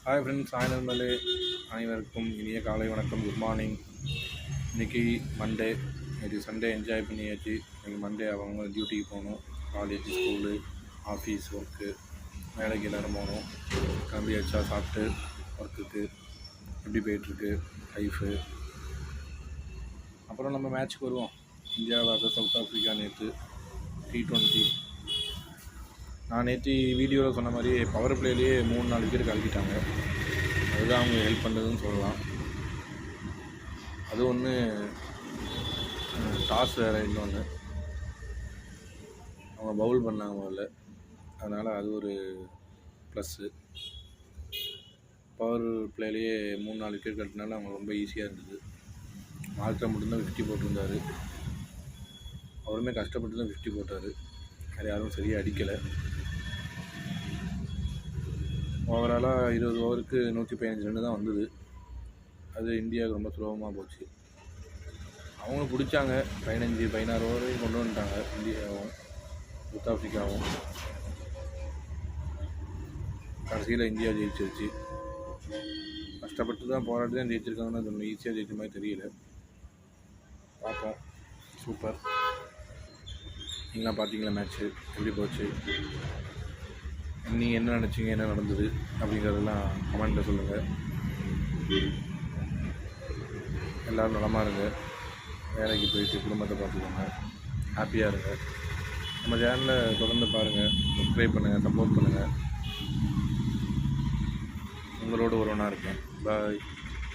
Hi friends, hi நண்பர்களே, அனைவருக்கும் இனிய காலை வணக்கம். Good morning. இன்றைக்கி மண்டே, நேற்று சண்டே என்ஜாய் பண்ணியாச்சு. இன்றைக்கி மண்டே அவங்க டியூட்டிக்கு போகணும். காலேஜ், ஸ்கூலு, ஆஃபீஸ் ஒர்க்கு, வேலைக்கு எல்லோரும் போகணும். கிளம்பியாச்சா, சாப்பிட்டு ஒர்க்குக்கு எப்படி போயிட்டுருக்கு லைஃபு. அப்புறம் நம்ம மேட்ச்சுக்கு வருவோம். இந்தியா vs சவுத் ஆஃப்ரிக்கா நேற்று T20. நான் நேற்று வீடியோவில் சொன்ன மாதிரி பவர் பிளேலேயே 3-4 விக்கெட் கலக்கிட்டாங்க. அதுதான் அவங்க ஹெல்ப் பண்ணுறதுன்னு சொல்லலாம். அது ஒன்று, டாஸ் வேறு இன்னொன்று அவங்க பவுல் பண்ணாங்க முதல்ல, அதனால் அது ஒரு ப்ளஸ்ஸு. பவர் பிளேலேயே 3-4 விக்கெட் கட்டினால அவங்க ரொம்ப ஈஸியாக இருந்தது. மார்க்கை மட்டும்தான் 50 போட்டிருந்தார். அவருமே கஷ்டப்பட்டு தான் 50 போட்டார். வேறு யாரும் சரியாக அடிக்கலை. ஓவராலாக 20 ஓவருக்கு 115 ரன் தான் வந்தது. அது இந்தியாவுக்கு ரொம்ப சுலபமாக போச்சு. அவங்க பிடிச்சாங்க 15-16 ஓவரையும் கொண்டு வந்துட்டாங்க. இந்தியாவும் சவுத் ஆஃப்ரிக்காவும். கடைசியில் இந்தியா ஜெயிச்சிருச்சு. கஷ்டப்பட்டு தான் போராட்டி தான் ஜெயிச்சிருக்காங்கன்னா அது ஒன்று ஈஸியாக ஜெயிச்ச மாதிரி தெரியல. பார்ப்போம். சூப்பர். நீங்களாம் பார்த்தீங்களா மேட்ச்சு எப்படி போச்சு? நீங்கள் என்ன நினச்சிங்க, என்ன நடந்தது அப்படிங்கிறதெல்லாம் கமெண்ட்டில் சொல்லுங்கள். எல்லோரும் நலமாக இருங்க. வேலைக்கு போயிட்டு குடும்பத்தை பார்த்துக்கோங்க. ஹாப்பியாக இருங்க. நம்ம சேனலை தொடர்ந்து பாருங்கள், சப்ஸ்கிரைப் பண்ணுங்கள், சப்போர்ட் பண்ணுங்கள். உங்களோட ஒருவனாக இருக்கேன். பாய்.